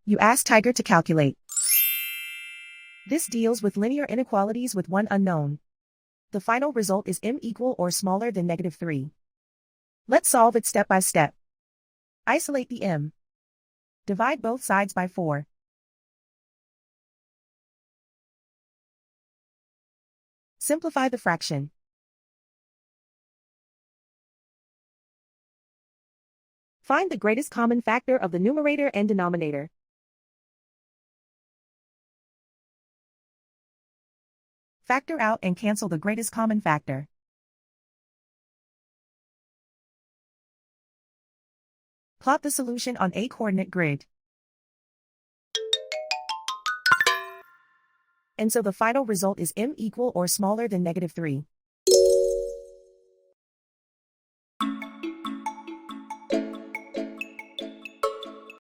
You ask Tiger to calculate. This deals with linear inequalities with one unknown. The final result is m equal or smaller than -3. Let's solve it step by step. Isolate the m. Divide both sides by 4. Simplify the fraction. Find the greatest common factor of the numerator and denominator. Factor out and cancel the greatest common factor. Plot the solution on a coordinate grid. And so the final result is m equal or smaller than -3.